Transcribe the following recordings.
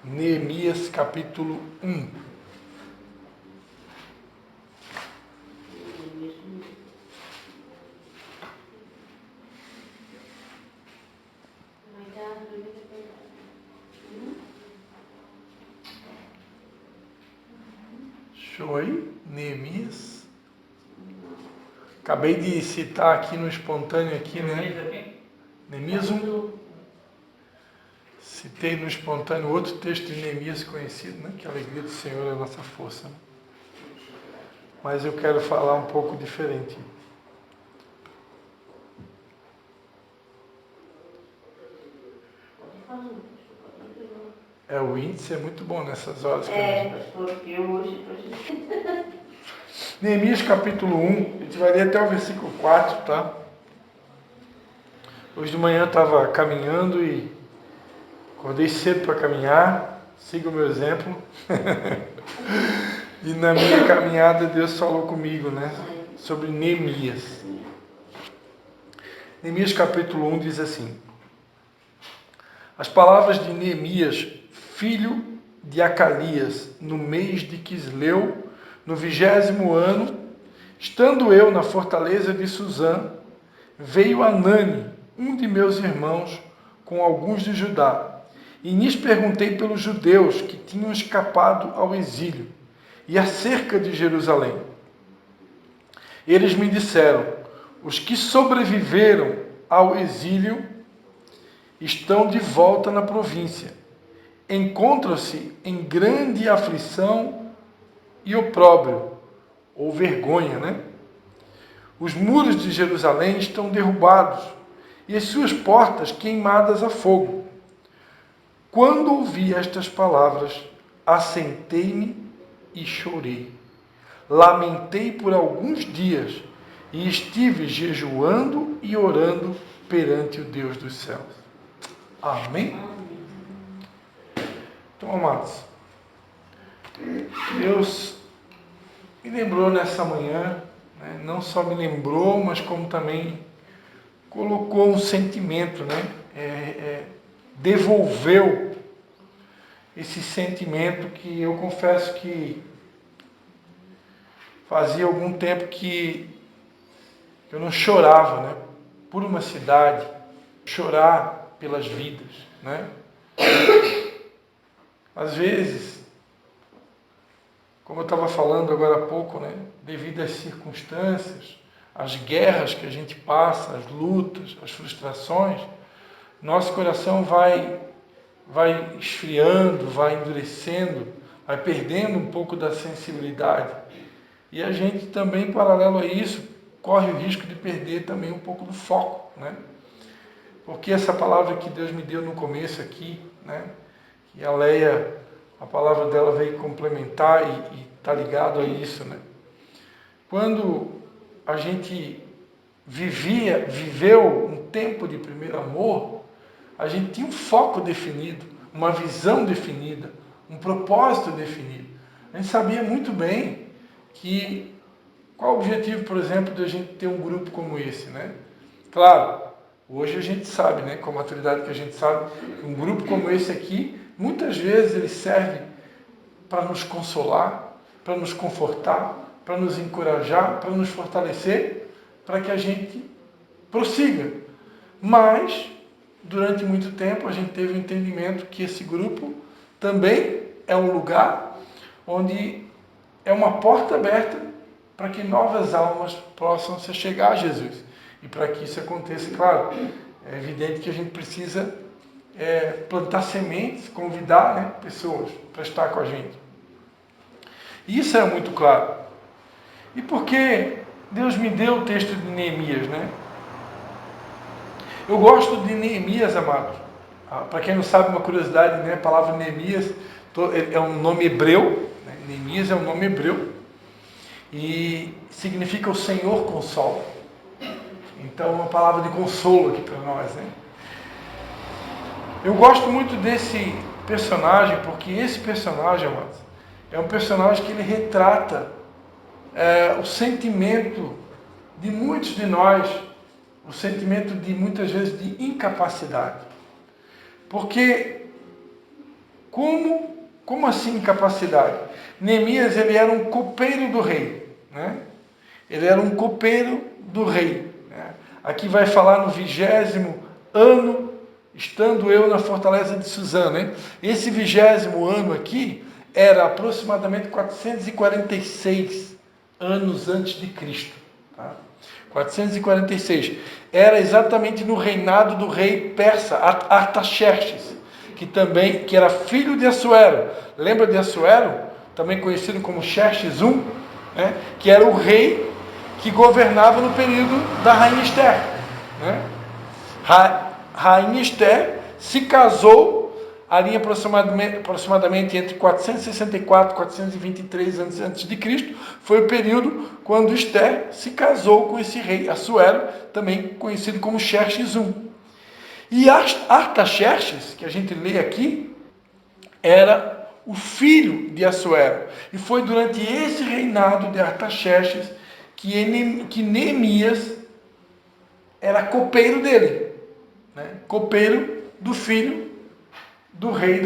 Neemias capítulo 1. Show aí, Neemias. Acabei de citar aqui no espontâneo aqui, né? Neemias 1. Citei no espontâneo outro texto de Neemias conhecido, né? Que a alegria do Senhor é a nossa força. Né? Mas eu quero falar um pouco diferente. O índice é muito bom nessas horas. Neemias capítulo 1, a gente vai ler até o versículo 4, tá? Hoje de manhã eu estava caminhando e acordei cedo para caminhar, siga o meu exemplo. E na minha caminhada Deus falou comigo, né? Sobre Neemias. Neemias capítulo 1 diz assim: As palavras de Neemias, filho de Acalias, no mês de Quisleu, no 20º ano, estando eu na fortaleza de Suzã, veio Anani, um de meus irmãos, com alguns de Judá, e lhes perguntei pelos judeus que tinham escapado ao exílio e acerca de Jerusalém. Eles me disseram: os que sobreviveram ao exílio estão de volta na província. Encontram-se em grande aflição e opróbrio, ou vergonha, né? Os muros de Jerusalém estão derrubados e as suas portas queimadas a fogo. Quando ouvi estas palavras, assentei-me e chorei. Lamentei por alguns dias e estive jejuando e orando perante o Deus dos céus. Amém? Então, amados, Deus me lembrou nessa manhã, né? Não só me lembrou, mas como também colocou um sentimento, né? Devolveu esse sentimento que eu confesso que fazia algum tempo que eu não chorava, né? Por uma cidade, chorar pelas vidas, né? Às vezes, como eu estava falando agora há pouco, né? Devido às circunstâncias, às guerras que a gente passa, as lutas, as frustrações, nosso coração vai esfriando, vai endurecendo, vai perdendo um pouco da sensibilidade. E a gente também, paralelo a isso, corre o risco de perder também um pouco do foco, né? Porque essa palavra que Deus me deu no começo aqui, né? E a Leia, a palavra dela veio complementar e está ligado a isso, né? Quando a gente viveu um tempo de primeiro amor, a gente tinha um foco definido, uma visão definida, um propósito definido. A gente sabia muito bem que qual o objetivo, por exemplo, de a gente ter um grupo como esse, né? Claro, hoje a gente sabe, né, com a maturidade que a gente sabe, que um grupo como esse aqui, muitas vezes ele serve para nos consolar, para nos confortar, para nos encorajar, para nos fortalecer, para que a gente prossiga. Mas, durante muito tempo, a gente teve o entendimento que esse grupo também é um lugar onde é uma porta aberta para que novas almas possam se chegar a Jesus. E para que isso aconteça, claro, é evidente que a gente precisa plantar sementes, convidar, né, pessoas para estar com a gente. E isso é muito claro. E por que Deus me deu o texto de Neemias, né? Eu gosto de Neemias, amados. Para quem não sabe, uma curiosidade, né? A palavra Neemias é um nome hebreu, né? Neemias é um nome hebreu e significa o Senhor consola. Então é uma palavra de consolo aqui para nós, né? Eu gosto muito desse personagem porque esse personagem, amados, é um personagem que ele retrata o sentimento de muitos de nós, o sentimento de muitas vezes de incapacidade. Porque Como assim incapacidade? Neemias, ele era um copeiro do rei, né? Ele era um copeiro do rei, né? Aqui vai falar no 20º ano, estando eu na fortaleza de Suzã, né? Esse 20º ano aqui era aproximadamente 446 anos antes de Cristo, tá? 446. Era exatamente no reinado do rei persa Artaxerxes, que era filho de Assuero. Lembra de Assuero? Também conhecido como Xerxes I, né? Que era o rei que governava no período da Rainha Esther, né? Rainha Esther se casou ali aproximadamente entre 464 e 423 antes de Cristo. Foi o período quando Esther se casou com esse rei Assuero, também conhecido como Xerxes I. E Artaxerxes, que a gente lê aqui, era o filho de Assuero. E foi durante esse reinado de Artaxerxes que Neemias era copeiro dele, né? Copeiro do filho do rei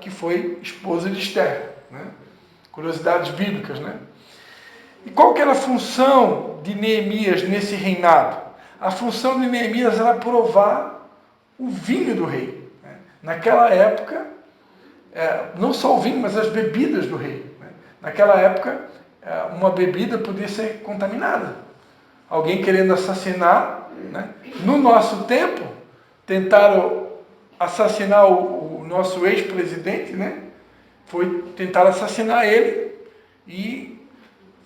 que foi esposa de Esther, né? Curiosidades bíblicas, né? E qual que era a função de Neemias nesse reinado? A função de Neemias era provar o vinho do rei, né? Naquela época, não só o vinho, mas as bebidas do rei, né? Naquela época, uma bebida podia ser contaminada. Alguém querendo assassinar, né? No nosso tempo, tentaram assassinar o nosso ex-presidente, né? Tentaram assassinar ele e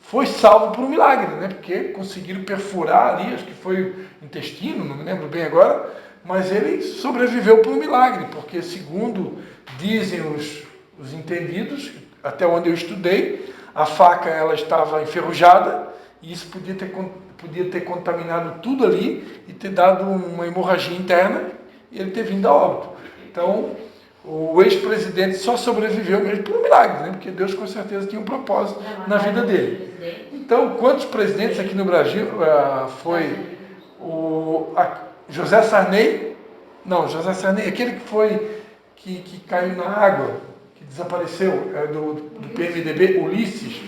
foi salvo por um milagre, né? Porque conseguiram perfurar ali, acho que foi o intestino, não me lembro bem agora, mas ele sobreviveu por um milagre, porque segundo dizem os entendidos, até onde eu estudei, a faca ela estava enferrujada e isso podia ter contaminado tudo ali e ter dado uma hemorragia interna e ele ter vindo a óbito. Então, o ex-presidente só sobreviveu mesmo por um milagre, né? Porque Deus com certeza tinha um propósito na vida dele. Então, quantos presidentes aqui no Brasil foi José Sarney? Não, José Sarney, aquele que caiu na água, que desapareceu, do PMDB, Ulisses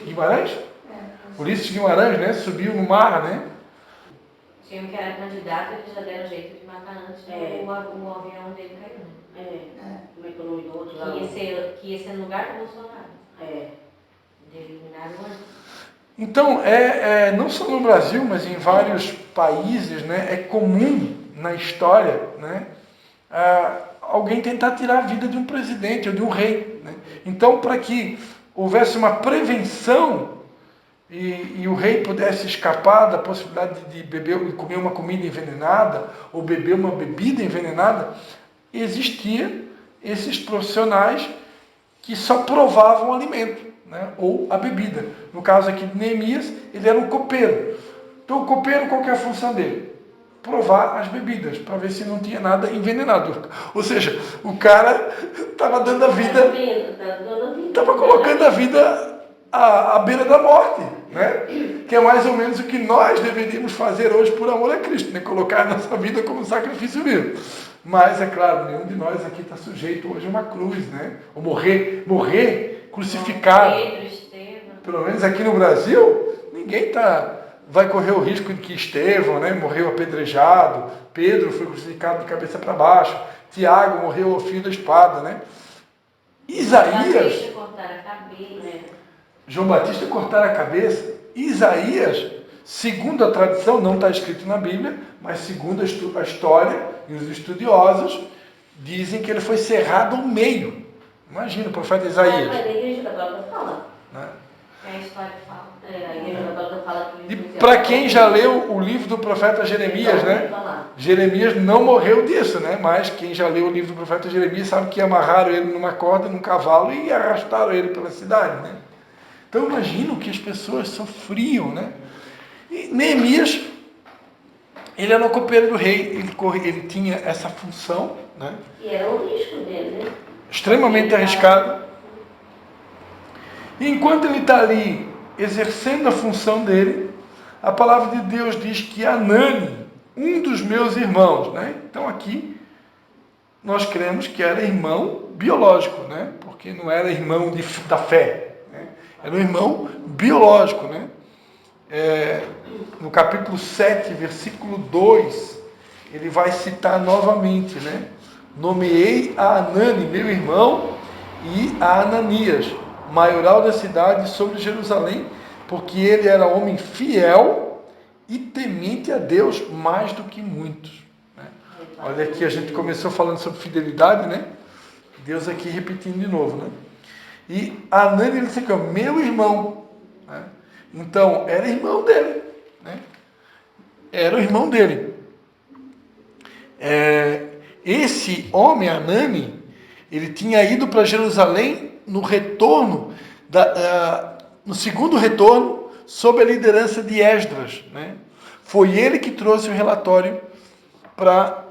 Guimarães? Ulisses Guimarães, né? Subiu no mar, né? Tinha um que era candidato e já deram jeito de matar antes o avião dele caiu. Como é que é o nome do outro lá? Que ia ser no lugar do Bolsonaro. De eliminar o antes. Então, não só no Brasil, mas em vários países, né, é comum na história, né, alguém tentar tirar a vida de um presidente ou de um rei, né? Então, para que houvesse uma prevenção e o rei pudesse escapar da possibilidade de comer uma comida envenenada ou beber uma bebida envenenada, existia esses profissionais que só provavam o alimento, né, ou a bebida. No caso aqui de Neemias, ele era um copeiro. Então, o copeiro, qual que é a função dele? Provar as bebidas, para ver se não tinha nada envenenado. Ou seja, o cara estava dando a vida, estava colocando a vida à beira da morte, né? Que é mais ou menos o que nós deveríamos fazer hoje por amor a Cristo, né? Colocar a nossa vida como sacrifício vivo. Mas, é claro, nenhum de nós aqui está sujeito hoje a uma cruz, né? Ou morrer crucificado. Pedro, Estevão. Pelo menos aqui no Brasil, ninguém vai correr o risco de que Estevão, né, morreu apedrejado, Pedro foi crucificado de cabeça para baixo, Tiago morreu ao fio da espada, né? Isaías... João Batista cortar a cabeça. Isaías, segundo a tradição, não está escrito na Bíblia, mas segundo a história e os estudiosos, dizem que ele foi cerrado ao meio. Imagina o profeta Isaías. Mas a igreja católica fala. Né? É a história que fala. A igreja católica fala que... E para quem já leu o livro do profeta Jeremias, né? Jeremias não morreu disso, né? Mas quem já leu o livro do profeta Jeremias sabe que amarraram ele numa corda, num cavalo e arrastaram ele pela cidade, né? Então imagina o que as pessoas sofriam, né? E Neemias, ele era o copeiro do rei, ele tinha essa função, né? E era o risco dele, né? Extremamente arriscado. E enquanto ele está ali exercendo a função dele, a palavra de Deus diz que Anani, um dos meus irmãos, né? Então aqui nós cremos que era irmão biológico, né? Porque não era irmão da fé, né? Era um irmão biológico, né? No capítulo 7, versículo 2, ele vai citar novamente, né? Nomeei a Anani, meu irmão, e a Ananias, maioral da cidade, sobre Jerusalém, porque ele era homem fiel e temente a Deus mais do que muitos. Né? Olha aqui, a gente começou falando sobre fidelidade, né? Deus aqui repetindo de novo, né? E Anani, ele disse que é meu irmão, né? Então, era irmão dele, né? Era o irmão dele. Esse homem, Anani, ele tinha ido para Jerusalém no retorno, no segundo retorno, sob a liderança de Esdras, né? Foi ele que trouxe o relatório para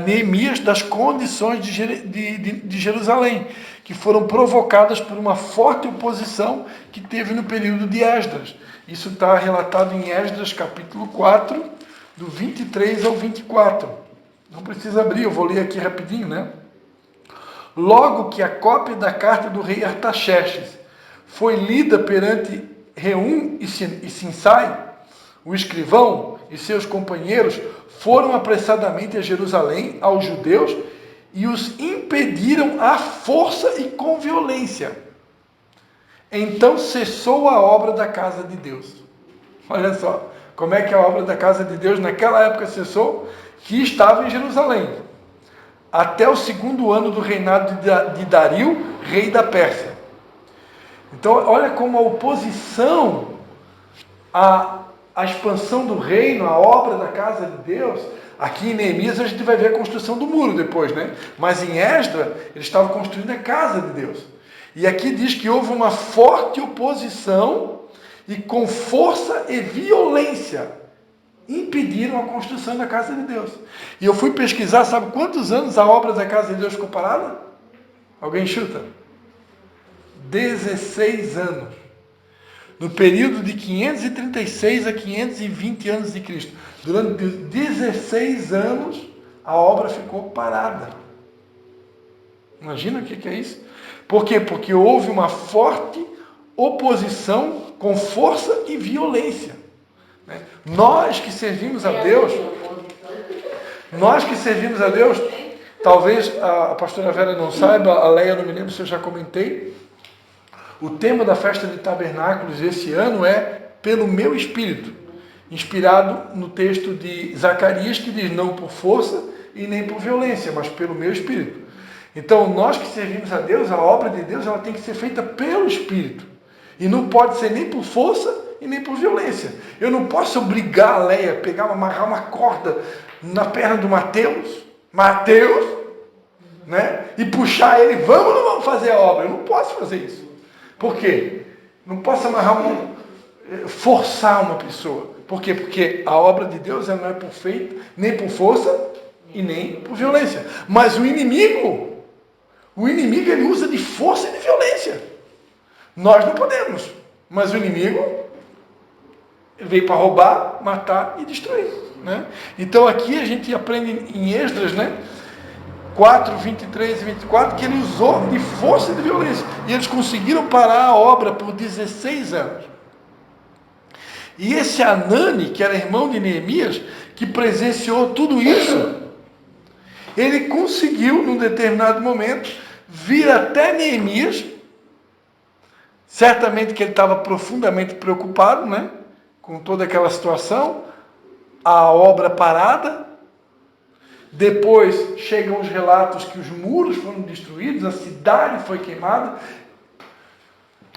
Neemias das condições de Jerusalém, que foram provocadas por uma forte oposição que teve no período de Esdras. Isso está relatado em Esdras capítulo 4, do 23 ao 24. Não precisa abrir, eu vou ler aqui rapidinho, né? Logo que a cópia da carta do rei Artaxerxes foi lida perante Reum e Sinsai, o escrivão e seus companheiros foram apressadamente a Jerusalém, aos judeus, e os impediram à força e com violência. Então cessou a obra da casa de Deus. Olha só, como é que a obra da casa de Deus naquela época cessou? Que estava em Jerusalém, até o segundo ano do reinado de Dario, rei da Pérsia. Então, olha como a oposição à expansão do reino, à obra da casa de Deus. Aqui em Neemias a gente vai ver a construção do muro depois, né? Mas em Esdras, eles estavam construindo a casa de Deus. E aqui diz que houve uma forte oposição e com força e violência impediram a construção da casa de Deus. E eu fui pesquisar, sabe quantos anos a obra da casa de Deus ficou parada? Alguém chuta? 16 anos. No período de 536 a 520 anos de Cristo. Durante 16 anos, a obra ficou parada. Imagina o que é isso? Por quê? Porque houve uma forte oposição com força e violência. Nós que servimos a Deus, talvez a pastora Vera não saiba, a Leia não me lembro se eu já comentei, o tema da festa de tabernáculos esse ano é pelo meu espírito, inspirado no texto de Zacarias, que diz não por força e nem por violência, mas pelo meu espírito. Então, nós que servimos a Deus, a obra de Deus, ela tem que ser feita pelo espírito, e não pode ser nem por força e nem por violência. Eu não posso obrigar a Leia a amarrar uma corda na perna do Mateus, né? E puxar ele, vamos ou não vamos fazer a obra? Eu não posso fazer isso. Por quê? Não posso forçar uma pessoa. Por quê? Porque a obra de Deus ela não é por feita, nem por força e nem por violência. Mas o inimigo ele usa de força e de violência. Nós não podemos, mas o inimigo veio para roubar, matar e destruir, né? Então aqui a gente aprende em Esdras, né? 4, 23 e 24, que ele usou de força e de violência. E eles conseguiram parar a obra por 16 anos. E esse Anani, que era irmão de Neemias, que presenciou tudo isso, ele conseguiu, num determinado momento, vir até Neemias. Certamente que ele estava profundamente preocupado, né? Com toda aquela situação, a obra parada. Depois chegam os relatos que os muros foram destruídos, a cidade foi queimada,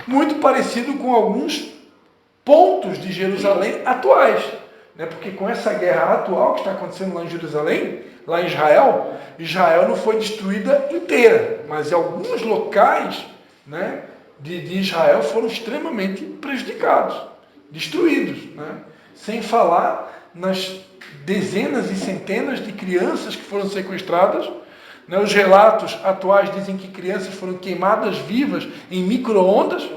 muito parecido com alguns pontos de Jerusalém atuais, né? Porque com essa guerra atual que está acontecendo lá em Jerusalém, lá em Israel, Israel não foi destruída inteira, mas alguns locais, né, de Israel foram extremamente prejudicados, destruídos, né? Sem falar nas dezenas e centenas de crianças que foram sequestradas, né? Os relatos atuais dizem que crianças foram queimadas vivas em micro-ondas.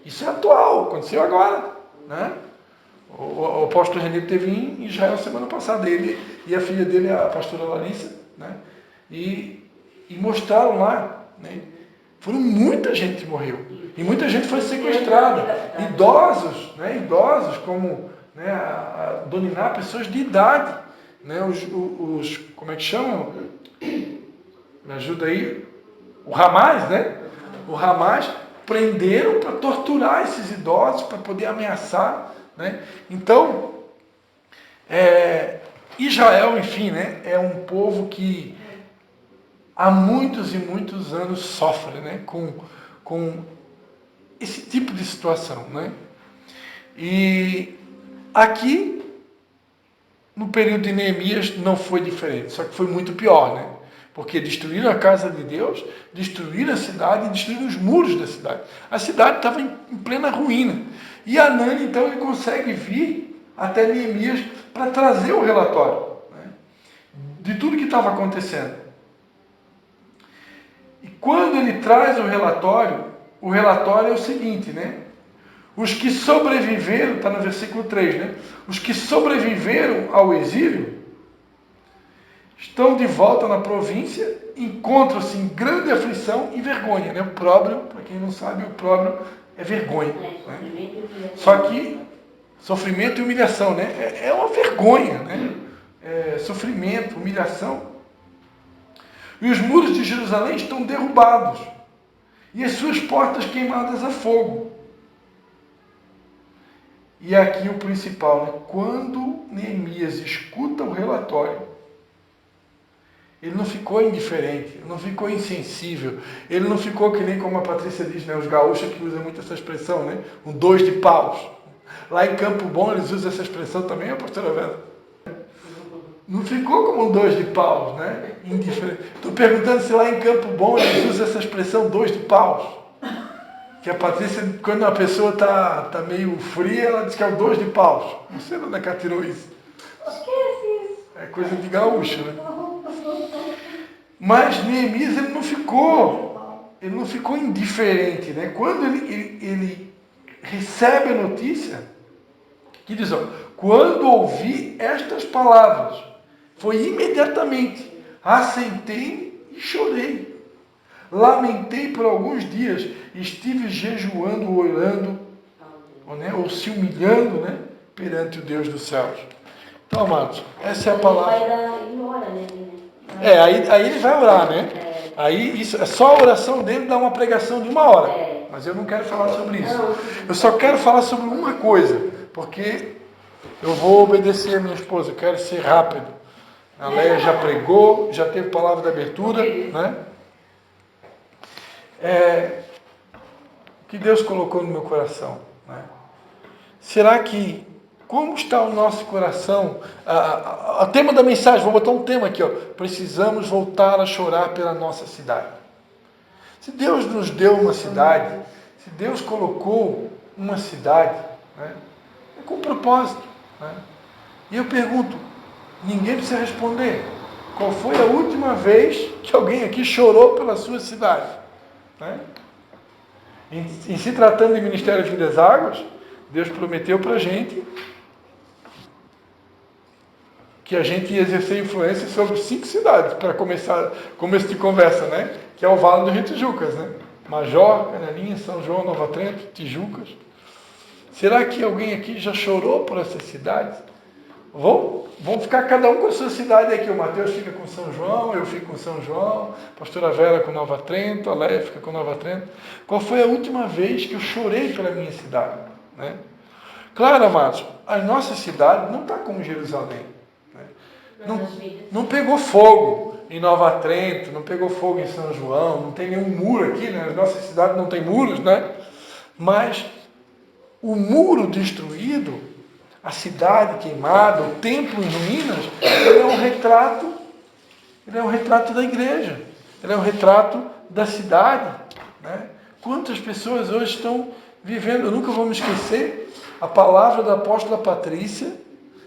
Isso é atual, aconteceu agora, né? O apóstolo René esteve em Israel semana passada, ele e a filha dele, a pastora Larissa, né? E mostraram lá né? Muita gente morreu. E muita gente foi sequestrada. Idosos, né? Idosos como, né, a dominar pessoas de idade. Né? Como é que chamam? Me ajuda aí. O Hamas, né? O Hamas prenderam para torturar esses idosos, para poder ameaçar. Né? Então, Israel, enfim, né, é um povo que há muitos e muitos anos sofre, né, com esse tipo de situação. Né? E aqui, no período de Neemias, não foi diferente, só que foi muito pior, né? Porque destruíram a casa de Deus, destruíram a cidade e destruíram os muros da cidade. A cidade estava em plena ruína. E Anani, então, ele consegue vir até Neemias para trazer o relatório, né, de tudo que estava acontecendo. E quando ele traz o relatório é o seguinte, né? Os que sobreviveram, está no versículo 3, né? Os que sobreviveram ao exílio estão de volta na província, encontram-se em grande aflição e vergonha. Né? O próprio, para quem não sabe, o próprio é vergonha. Né? Só que sofrimento e humilhação, né? É uma vergonha, né? Sofrimento, humilhação. E os muros de Jerusalém estão derrubados e as suas portas queimadas a fogo. E aqui o principal, né? Quando Neemias escuta o relatório, ele não ficou indiferente, ele não ficou insensível, ele não ficou que nem como a Patrícia diz, né? Os gaúchos que usam muito essa expressão, né? Um 2 de paus. Lá em Campo Bom eles usam essa expressão também, a pastora Vera. Não ficou como um 2 de paus, né? Indiferente. Estou perguntando se lá em Campo Bom eles usam essa expressão 2 de paus. Que a Patrícia, quando a pessoa está meio fria, ela diz que é o 2 de paus. Não sei onde é que ela tirou isso. É coisa de gaúcho, né? Mas Neemias, ele não ficou indiferente, né? Quando ele recebe a notícia, que diz, ó, quando ouvi estas palavras, foi imediatamente, assentei e chorei. Lamentei por alguns dias, estive jejuando, orando, né, ou se humilhando, né, perante o Deus dos céus. Então, amados, essa é a palavra. Aí ele vai orar, né? Aí isso, só a oração dele dá uma pregação de 1 hora. Mas eu não quero falar sobre isso. Eu só quero falar sobre uma coisa, porque eu vou obedecer a minha esposa, eu quero ser rápido. A Leia já pregou, já teve palavra de abertura, né? Que Deus colocou no meu coração, né? Será que, como está o nosso coração? O tema da mensagem, vou botar um tema aqui, ó. Precisamos voltar a chorar pela nossa cidade. Se Deus nos deu uma cidade, se Deus colocou uma cidade, né, é com propósito, né? E eu pergunto, ninguém precisa responder, qual foi a última vez que alguém aqui chorou pela sua cidade? Né? Em se tratando de Ministério de Vidas Águas, Deus prometeu para a gente que a gente ia exercer influência sobre 5 cidades, para começo de conversa, né? Que é o Vale do Rio Tijucas, né? Major, Canelinha, São João, Nova Trento, Tijucas. Será que alguém aqui já chorou por essas cidades? Vão ficar cada um com a sua cidade aqui. O Mateus fica com São João, eu fico com São João, a pastora Vera com Nova Trento, a Leia fica com Nova Trento. Qual foi a última vez que eu chorei pela minha cidade? Né? Claro, amados, a nossa cidade não está como Jerusalém. Né? Não pegou fogo em Nova Trento, não pegou fogo em São João, não tem nenhum muro aqui, né? A nossa cidade não tem muros, né? Mas o muro destruído, a cidade queimada, o templo em ruínas, ele é um retrato da igreja, ele é um retrato da cidade. Né? Quantas pessoas hoje estão vivendo, eu nunca vou me esquecer, a palavra da apóstola Patrícia,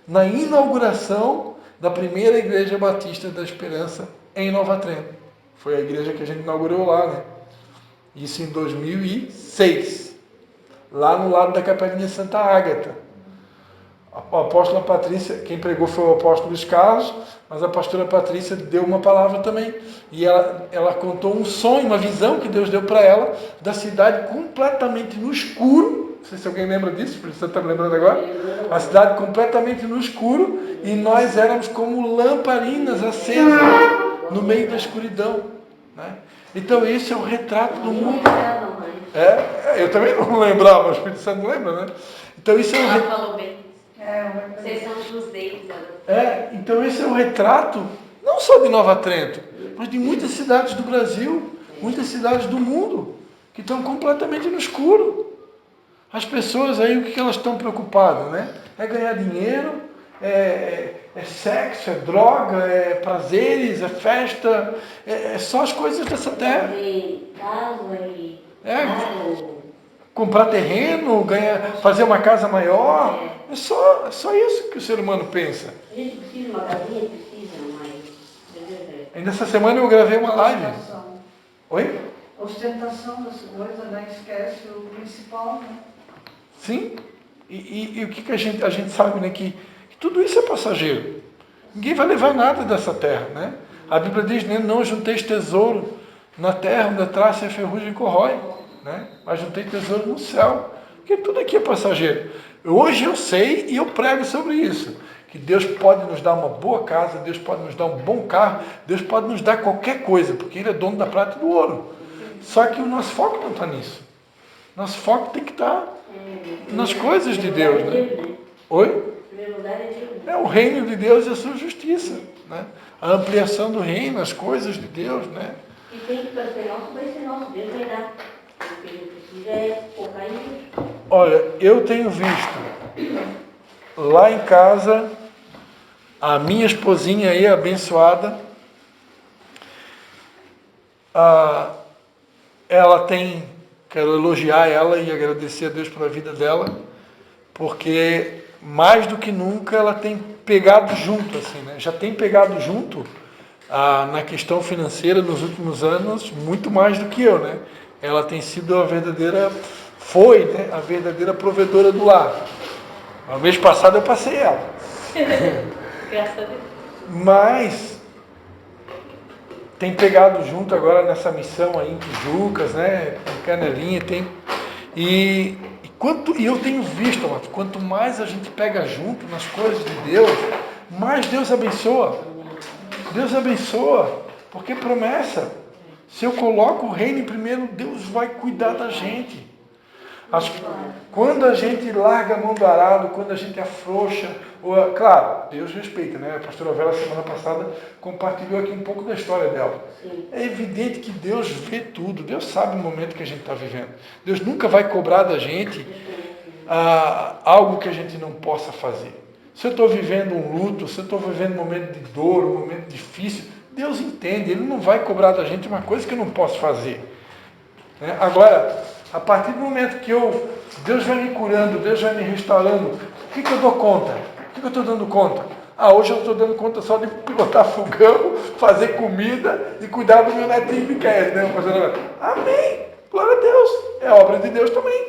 na inauguração da primeira igreja batista da Esperança em Nova Trento. Foi a igreja que a gente inaugurou lá, né? Isso em 2006, lá no lado da Capelinha Santa Ágata. A apóstola Patrícia, quem pregou foi o apóstolo Luiz Carlos, mas a pastora Patrícia deu uma palavra também. E ela contou um sonho, uma visão que Deus deu para ela, da cidade completamente no escuro. Não sei se alguém lembra disso, por isso você está me lembrando agora. A cidade completamente no escuro, e nós éramos como lamparinas acesas no meio da escuridão, né? Então esse é o retrato do mundo. Eu também não lembrava, o Espírito Santo lembra, né? Então isso é um Ela falou bem. Vocês são os deles. Então esse é o retrato, não só de Nova Trento, mas de muitas cidades do Brasil, muitas cidades do mundo, que estão completamente no escuro. As pessoas aí, o que elas estão preocupadas, né? É ganhar dinheiro, é sexo, é droga, é prazeres, é festa, é só as coisas dessa terra. Comprar terreno, fazer uma casa maior, é só isso que o ser humano pensa. A gente precisa de uma casinha, precisa, mas... Ainda essa semana eu gravei uma live. Oi? Ostentação das coisas, né? Esquece o principal, né? Sim. E o que a gente sabe, né? Que tudo isso é passageiro. Ninguém vai levar nada dessa terra, né? A Bíblia diz, né? Não junteis tesouro na terra, onde a traça e a ferrugem corrói, né? Mas juntei tesouro no céu. Porque tudo aqui é passageiro. Hoje eu sei e eu prego sobre isso. Que Deus pode nos dar uma boa casa, Deus pode nos dar um bom carro, Deus pode nos dar qualquer coisa, porque Ele é dono da prata e do ouro. Só que o nosso foco não está nisso. Nosso foco tem que estar nas coisas de Deus, né? Oi? É o reino de Deus e a sua justiça, né? A ampliação do reino, as coisas de Deus, né? E tem que ser nosso, vai ser nosso, Deus vai dar. O que a gente precisa é focar em Deus. Olha, eu tenho visto lá em casa a minha esposinha aí, abençoada, ela tem, quero elogiar ela e agradecer a Deus pela vida dela, porque mais do que nunca ela tem pegado junto, assim, né? Já tem pegado junto na questão financeira nos últimos anos, muito mais do que eu, né? Ela tem sido a verdadeira provedora do lar. No mês passado eu passei ela. Graças a Deus. Mas tem pegado junto agora nessa missão aí em Tijucas, né? Em Canelinha, e eu tenho visto, amados, quanto mais a gente pega junto nas coisas de Deus, mais Deus abençoa. Deus abençoa, porque promessa. Se eu coloco o reino em primeiro, Deus vai cuidar da gente. Quando a gente larga a mão do arado, quando a gente afrouxa, claro, Deus respeita, né? A pastora Vera, semana passada, compartilhou aqui um pouco da história dela. Sim. É evidente que Deus vê tudo, Deus sabe o momento que a gente está vivendo. Deus nunca vai cobrar da gente algo que a gente não possa fazer. Se eu estou vivendo um luto, se eu estou vivendo um momento de dor, um momento difícil, Deus entende, Ele não vai cobrar da gente uma coisa que eu não posso fazer. Né? Agora, a partir do momento que Deus vai me curando, Deus vai me restaurando, o que eu dou conta? O que eu estou dando conta? Hoje eu estou dando conta só de pilotar fogão, fazer comida e cuidar do meu netinho Miquel, né? Amém! Glória a Deus! É obra de Deus também.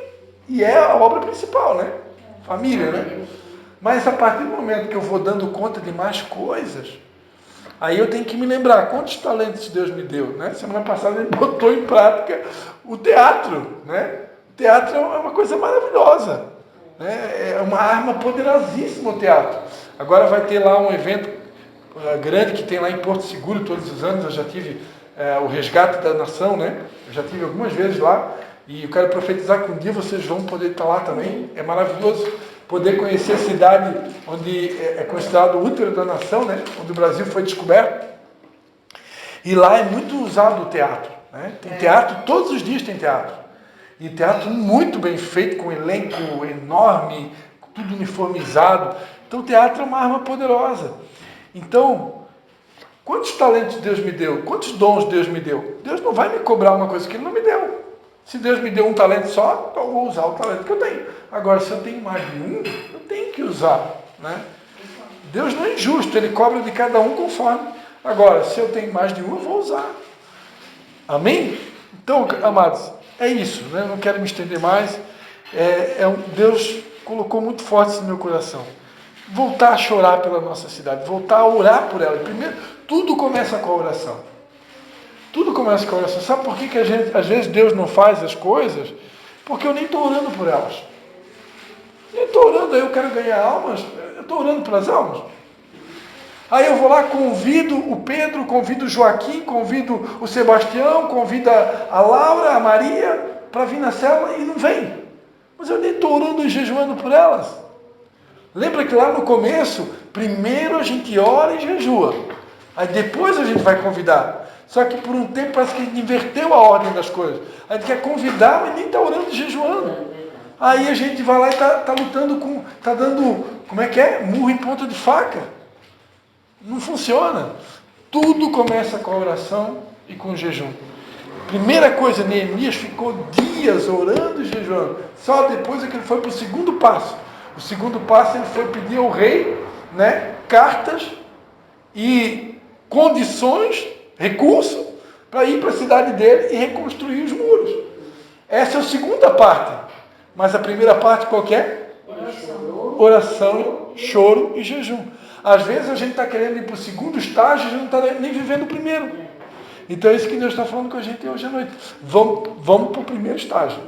E é a obra principal, né? Família, né? Mas a partir do momento que eu vou dando conta de mais coisas, aí eu tenho que me lembrar quantos talentos Deus me deu, né? Semana passada ele botou em prática o teatro, né? O teatro é uma coisa maravilhosa, né? É uma arma poderosíssima o teatro. Agora vai ter lá um evento grande que tem lá em Porto Seguro todos os anos. Eu já tive o Resgate da Nação, né? Eu já tive algumas vezes lá e eu quero profetizar que um dia vocês vão poder estar lá também. É maravilhoso poder conhecer a cidade onde é considerado o útero da nação, né? Onde o Brasil foi descoberto. E lá é muito usado o teatro, né? Tem teatro, todos os dias tem teatro. E teatro muito bem feito, com um elenco enorme, tudo uniformizado. Então o teatro é uma arma poderosa. Então, quantos talentos Deus me deu? Quantos dons Deus me deu? Deus não vai me cobrar uma coisa que Ele não me deu. Se Deus me deu um talento só, então eu vou usar o talento que eu tenho. Agora, se eu tenho mais de um, eu tenho que usar, né? Deus não é injusto, Ele cobra de cada um conforme. Agora, se eu tenho mais de um, eu vou usar. Amém? Então, amados, é isso, né? Eu não quero me estender mais. Deus colocou muito forte isso no meu coração. voltar a chorar pela nossa cidade, voltar a orar por ela. Primeiro, tudo começa com a oração. Tudo começa com a oração. Sabe por que às vezes Deus não faz as coisas? Porque eu nem estou orando por elas. Eu estou orando, aí eu quero ganhar almas, eu estou orando pelas almas. Aí eu vou lá, convido o Pedro, convido o Joaquim, convido o Sebastião, convido a Laura, a Maria, para vir na célula e não vem. Mas eu nem estou orando e jejuando por elas. Lembra que lá no começo, primeiro a gente ora e jejua. Aí depois a gente vai convidar. Só que por um tempo parece que a gente inverteu a ordem das coisas. A gente quer convidar, mas nem está orando e jejuando. Aí a gente vai lá e está lutando com... Está dando, como é que é? Murro em ponta de faca. Não funciona. Tudo começa com a oração e com o jejum. Primeira coisa, Neemias ficou dias orando e jejuando. Só depois é que ele foi para o segundo passo. O segundo passo ele foi pedir ao rei, né, cartas e condições, recursos, para ir para a cidade dele e reconstruir os muros. Essa é a segunda parte. Mas a primeira parte qual que é? Oração, choro e jejum. Às vezes a gente está querendo ir para o segundo estágio e não está nem vivendo o primeiro. Então é isso que Deus está falando com a gente hoje à noite. Vamos para o primeiro estágio.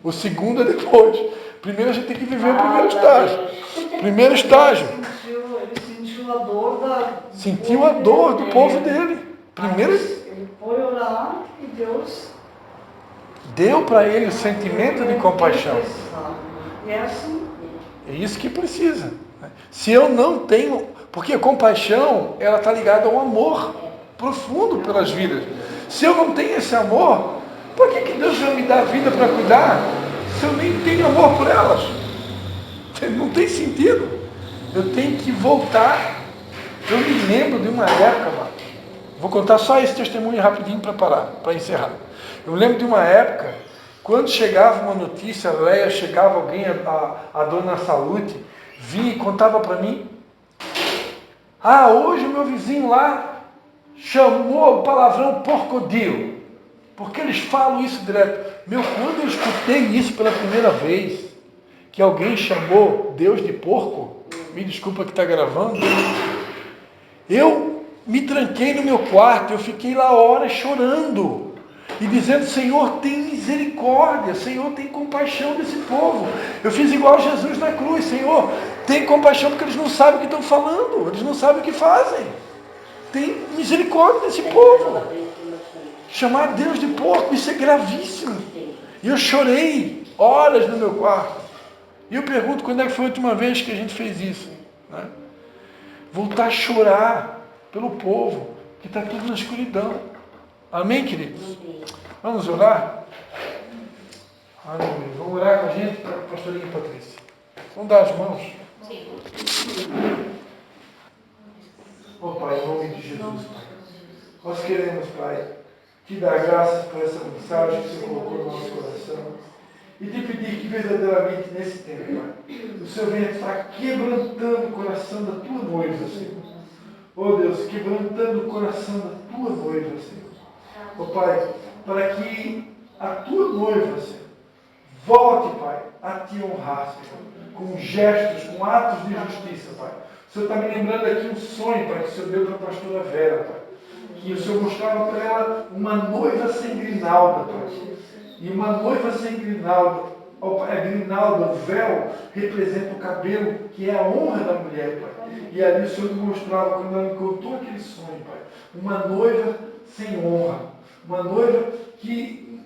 O segundo é depois. Primeiro a gente tem que viver o primeiro estágio. Primeiro estágio. Ele sentiu a dor Sentiu a dor do povo dele. Primeiro. Ele foi orar e Deus deu para ele o sentimento de compaixão. E é assim. É isso que precisa. Se eu não tenho... Porque a compaixão, ela está ligada ao amor profundo pelas vidas. Se eu não tenho esse amor, por que Deus vai me dar vida para cuidar se eu nem tenho amor por elas? Não tem sentido. Eu tenho que voltar. Eu me lembro de uma época, mano. Vou contar só esse testemunho rapidinho para encerrar. Eu lembro de uma época, quando chegava uma notícia, chegava alguém, a dona Salute, vinha e contava para mim: ah, hoje o meu vizinho lá chamou o palavrão porcodio, porque eles falam isso direto. Quando eu escutei isso pela primeira vez, que alguém chamou Deus de porco, me desculpa que está gravando, eu me tranquei no meu quarto, eu fiquei lá horas chorando, e dizendo: Senhor, tem misericórdia, Senhor, tem compaixão desse povo. Eu fiz igual Jesus na cruz: Senhor, tem compaixão, porque eles não sabem o que estão falando, eles não sabem o que fazem. Tem misericórdia desse povo. Chamar Deus de porco, isso é gravíssimo. E eu chorei horas no meu quarto. E eu pergunto: quando é que foi a última vez que a gente fez isso? Né? Voltar a chorar pelo povo, que está tudo na escuridão. Amém, queridos? Vamos orar? Aleluia. Vamos orar com a gente, pastorinha Patrícia. Vamos dar as mãos? Sim. Oh, Pai, em nome de Jesus, Pai. Nós queremos, Pai, te dar graças por essa mensagem que o Senhor colocou no nosso coração. E te pedir que verdadeiramente nesse tempo, Pai, o Senhor venha estar quebrantando o coração da tua noiva, Senhor. Oh Deus, quebrantando o coração da tua noiva, Senhor. Oh Pai, para que a tua noiva, Senhor, volte, Pai, a te honrar, Senhor, com gestos, com atos de justiça, Pai. O Senhor está me lembrando aqui um sonho, Pai, que o Senhor deu para a pastora Vera, Pai. Que o Senhor mostrava para ela uma noiva sem grinalda, Pai. E uma noiva sem grinalda, a grinalda, o véu, representa o cabelo, que é a honra da mulher, Pai. E ali o Senhor me mostrava, quando ela me contou aquele sonho, Pai, uma noiva sem honra. Uma noiva que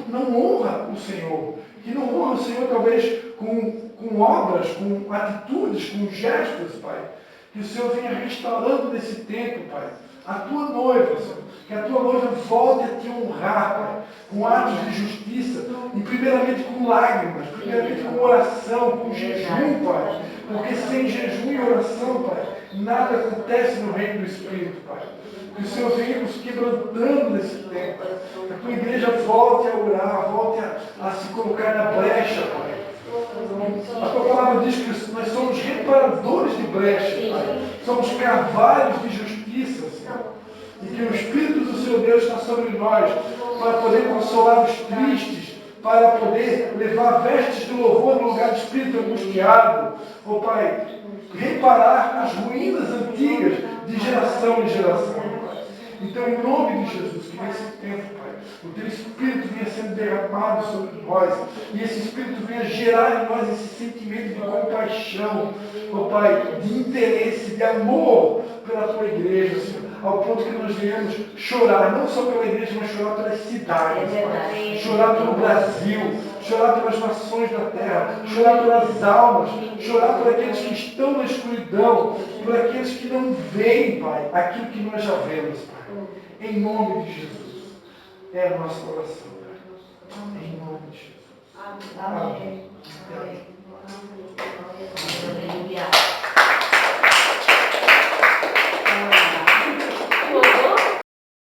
não honra o Senhor. Que não honra o Senhor, talvez, com obras, com atitudes, com gestos, Pai. Que o Senhor venha restaurando nesse tempo, Pai, a tua noiva, Senhor. Que a tua noiva volte a te honrar, Pai, com atos de justiça, e primeiramente com lágrimas, primeiramente com oração, com jejum, Pai. Porque sem jejum e oração, Pai, nada acontece no reino do Espírito, Pai. Que o Senhor venha nos quebrantando nesse tempo. Que a tua igreja volte a orar, volte a se colocar na brecha, Pai. A tua palavra diz que nós somos reparadores de brechas, Pai. Somos carvalhos de justiça, Senhor. E que o Espírito do Senhor Deus está sobre nós para poder consolar os tristes, para poder levar vestes de louvor no lugar de espírito angustiado. Oh Pai, reparar as ruínas antigas de geração em geração. Então, em nome de Jesus, que nesse tempo, Pai, o Teu Espírito venha sendo derramado sobre nós, e esse Espírito venha gerar em nós esse sentimento de compaixão, ó Pai, de interesse, de amor pela Tua igreja, Senhor, ao ponto que nós venhamos chorar, não só pela igreja, mas chorar pelas cidades, Pai, chorar pelo Brasil, chorar pelas nações da terra, chorar pelas almas, chorar por aqueles que estão na escuridão, por aqueles que não veem, Pai, aquilo que nós já vemos, Pai. Em nome de Jesus. É a nossa oração, Pai. Em nome de Jesus. Amém. Amém.